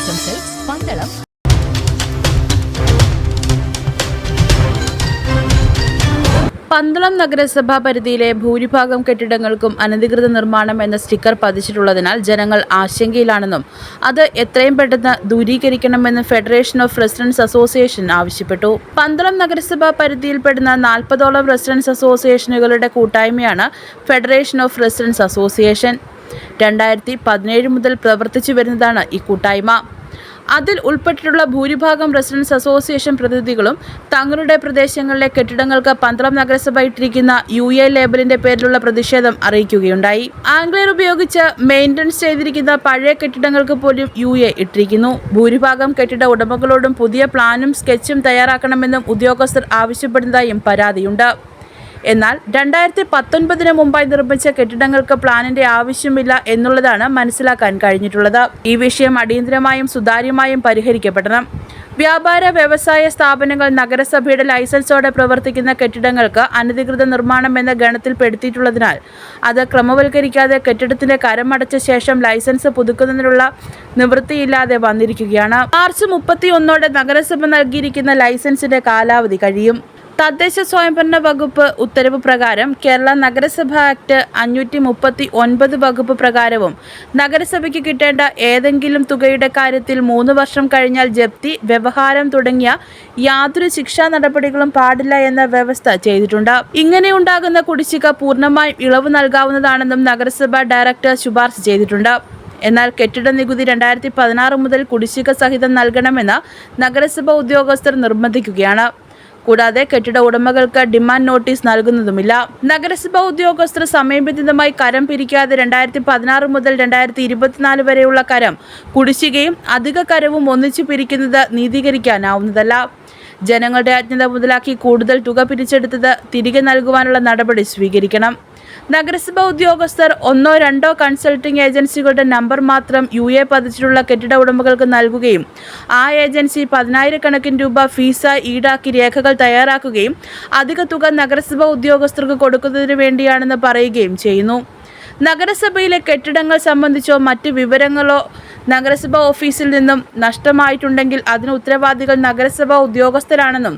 Silks, Pandalam. Pandalam നഗരസഭാ പരിധിയിലെ ഭൂരിഭാഗം കെട്ടിടങ്ങൾക്കും അനധികൃത നിർമ്മാണം എന്ന സ്റ്റിക്കർ പതിച്ചിട്ടുള്ളതിനാൽ ജനങ്ങൾ ആശങ്കയിലാണെന്നും അത് എത്രയും പെട്ടെന്ന് ദൂരീകരിക്കണമെന്ന് ഫെഡറേഷൻ ഓഫ് റെസിഡൻസ് അസോസിയേഷൻ ആവശ്യപ്പെട്ടു. പന്തളം നഗരസഭാ പരിധിയിൽപ്പെടുന്ന 40ഓളം റെസിഡൻസ് അസോസിയേഷനുകളുടെ കൂട്ടായ്മയാണ് ഫെഡറേഷൻ ഓഫ് റെസിഡൻസ് അസോസിയേഷൻ. 2017 മുതൽ പ്രവർത്തിച്ചു വരുന്നതാണ് ഈ കൂട്ടായ്മ. അതിൽ ഉൾപ്പെട്ടിട്ടുള്ള ഭൂരിഭാഗം റെസിഡൻസ് അസോസിയേഷൻ പ്രതിനിധികളും തങ്ങളുടെ പ്രദേശങ്ങളിലെ കെട്ടിടങ്ങൾക്ക് പന്തളം നഗരസഭ ഇട്ടിരിക്കുന്ന UA ലേബലിന്റെ പേരിലുള്ള പ്രതിഷേധം അറിയിക്കുകയുണ്ടായി. ആംഗ്ലർ ഉപയോഗിച്ച് മെയിൻ്റനൻസ് ചെയ്തിരിക്കുന്ന പഴയ കെട്ടിടങ്ങൾക്ക് പോലും UA ഇട്ടിരിക്കുന്നു. ഭൂരിഭാഗം കെട്ടിട ഉടമകളോടും പുതിയ പ്ലാനും സ്കെച്ചും തയ്യാറാക്കണമെന്നും ഉദ്യോഗസ്ഥർ ആവശ്യപ്പെടുന്നതായും പരാതിയുണ്ട്. എന്നാൽ 2019 മുമ്പായി നിർമ്മിച്ച കെട്ടിടങ്ങൾക്ക് പ്ലാനിന്റെ ആവശ്യമില്ല എന്നുള്ളതാണ് മനസ്സിലാക്കാൻ കഴിഞ്ഞിട്ടുള്ളത്. ഈ വിഷയം അടിയന്തരമായും സുതാര്യമായും പരിഹരിക്കപ്പെടണം. വ്യാപാര വ്യവസായ സ്ഥാപനങ്ങൾ നഗരസഭയുടെ ലൈസൻസോടെ പ്രവർത്തിക്കുന്ന കെട്ടിടങ്ങൾക്ക് അനധികൃത നിർമ്മാണം എന്ന ഗണത്തിൽപ്പെടുത്തിയിട്ടുള്ളതിനാൽ അത് ക്രമവൽക്കരിക്കാതെ കെട്ടിടത്തിന്റെ കരമടച്ച ശേഷം ലൈസൻസ് പുതുക്കുന്നതിനുള്ള നിവൃത്തിയില്ലാതെ വന്നിരിക്കുകയാണ്. മാർച്ച് 31 നഗരസഭ നൽകിയിരിക്കുന്ന ലൈസൻസിന്റെ കാലാവധി കഴിയും. തദ്ദേശ സ്വയംഭരണ വകുപ്പ് ഉത്തരവ് പ്രകാരം കേരള നഗരസഭ ആക്ട് 539 വകുപ്പ് പ്രകാരവും നഗരസഭയ്ക്ക് കിട്ടേണ്ട ഏതെങ്കിലും തുകയുടെ കാര്യത്തിൽ 3 വർഷം കഴിഞ്ഞാൽ ജപ്തി, വ്യവഹാരം തുടങ്ങിയ യാതൊരു ശിക്ഷാ നടപടികളും പാടില്ല എന്ന വ്യവസ്ഥ ചെയ്തിട്ടുണ്ട്. ഇങ്ങനെ ഉണ്ടാകുന്ന കുടിശ്ശിക പൂർണ്ണമായും ഇളവ് നൽകാവുന്നതാണെന്നും നഗരസഭ ഡയറക്ടർ ശുപാർശ ചെയ്തിട്ടുണ്ട്. എന്നാൽ കെട്ടിട നികുതി 2016 മുതൽ കുടിശ്ശിക സഹിതം നൽകണമെന്ന് നഗരസഭ ഉദ്യോഗസ്ഥർ നിർബന്ധിക്കുകയാണ്. കൂടാതെ കെട്ടിട ഉടമകൾക്ക് ഡിമാൻഡ് നോട്ടീസ് നൽകുന്നതുമില്ല. നഗരസഭാ ഉദ്യോഗസ്ഥർ സമയബന്ധിതമായി കരം പിരിക്കാതെ 2016 മുതൽ 2024 വരെയുള്ള കരം, കുടിശ്ശികയും അധിക കരവും ഒന്നിച്ചു പിരിക്കുന്നത് നീതീകരിക്കാനാവുന്നതല്ല. ജനങ്ങളുടെ അജ്ഞത മുതലാക്കി കൂടുതൽ തുക പിരിച്ചെടുത്തത് തിരികെ നൽകുവാനുള്ള നടപടി സ്വീകരിക്കണം. നഗരസഭാ ഉദ്യോഗസ്ഥർ 1-2 കൺസൾട്ടിംഗ് ഏജൻസികളുടെ നമ്പർ മാത്രം UA പതിച്ചിട്ടുള്ള കെട്ടിട ഉടമകൾക്ക് നൽകുകയും ആ ഏജൻസി 10,000 കണക്കിന് രൂപ ഫീസായി ഈടാക്കി രേഖകൾ തയ്യാറാക്കുകയും അധിക തുക നഗരസഭാ ഉദ്യോഗസ്ഥർക്ക് കൊടുക്കുന്നതിന് വേണ്ടിയാണെന്ന് പറയുകയും ചെയ്യുന്നു. നഗരസഭയിലെ കെട്ടിടങ്ങൾ സംബന്ധിച്ചോ മറ്റ് വിവരങ്ങളോ നഗരസഭാ ഓഫീസിൽ നിന്നും നഷ്ടമായിട്ടുണ്ടെങ്കിൽ അതിന് ഉത്തരവാദികൾ നഗരസഭാ ഉദ്യോഗസ്ഥരാണെന്നും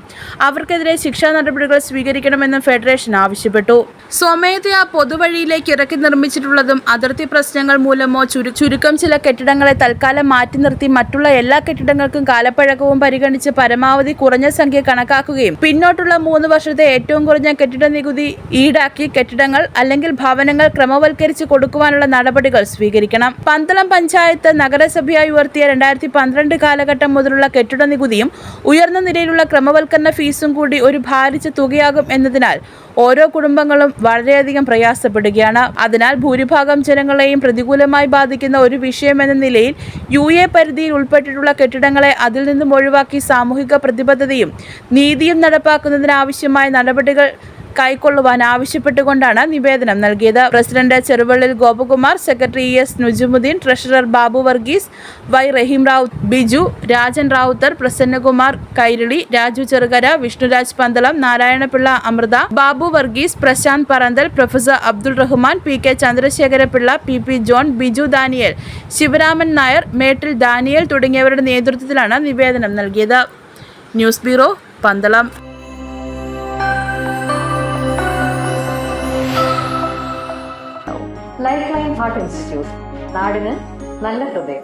അവർക്കെതിരെ ശിക്ഷാ നടപടികൾ സ്വീകരിക്കണമെന്നും ഫെഡറേഷൻ ആവശ്യപ്പെട്ടു. സ്വമേധയാ പൊതുവഴിയിലേക്ക് ഇറക്കി നിർമ്മിച്ചിട്ടുള്ളതും അതിർത്തി പ്രശ്നങ്ങൾ മൂലമോ ചുരുക്കം ചില കെട്ടിടങ്ങളെ തൽക്കാലം മാറ്റി നിർത്തി മറ്റുള്ള എല്ലാ കെട്ടിടങ്ങൾക്കും കാലപ്പഴക്കവും പരിഗണിച്ച് പരമാവധി കുറഞ്ഞ സംഖ്യ കണക്കാക്കുകയും പിന്നോട്ടുള്ള 3 വർഷത്തെ ഏറ്റവും കുറഞ്ഞ കെട്ടിട നികുതി ഈടാക്കി കെട്ടിടങ്ങൾ അല്ലെങ്കിൽ ഭവനങ്ങൾ ക്രമവൽക്കരിച്ച് കൊടുക്കുവാനുള്ള നടപടികൾ സ്വീകരിക്കണം. പന്തളം പഞ്ചായത്ത് നഗരസഭയായി ഉയർത്തിയ 2012 കാലഘട്ടം മുതലുള്ള കെട്ടിട നികുതിയും ഉയർന്ന നിലയിലുള്ള ക്രമവൽക്കരണ ഫീസും കൂടി ഒരു ഭാരിച്ച തുകയാകും എന്നതിനാൽ ഓരോ കുടുംബങ്ങളും വളരെയധികം പ്രയാസപ്പെടുകയാണ്. അതിനാൽ ഭൂരിഭാഗം ജനങ്ങളെയും പ്രതികൂലമായി ബാധിക്കുന്ന ഒരു വിഷയമെന്ന നിലയിൽ UA പരിധിയിൽ ഉൾപ്പെട്ടിട്ടുള്ള കെട്ടിടങ്ങളെ അതിൽ നിന്നും ഒഴിവാക്കി സാമൂഹിക പ്രതിബദ്ധതയും നീതിയും നടപ്പാക്കുന്നതിനാവശ്യമായ നടപടികൾ കൈക്കൊള്ളുവാൻ ആവശ്യപ്പെട്ടുകൊണ്ടാണ് നിവേദനം നൽകിയത്. President Cheruvallil Gopakumar, secretary ES Nujumudheen, treasurer Babu Varghese, Y Raheem Ravuth, Biju, Rajan Rawther, Prasannakumar Kairali, Raju Cherukara, Vishnuraj Pandalam, Narayanapillai Amrutha, Babu Varghese, Prashanth Paranthal, professor Abdul Rahman, PK Chandrasekharapillai, PP John, Biju Daniel, Sivaraman Nair, Mettil Daniel തുടങ്ങിയവരുടെ നേതൃത്വത്തിലാണ് നിവേദനം നൽകിയത്. News bureau, Pandalam. Life line heart institute, നാടിന് നല്ല ഹൃദയം.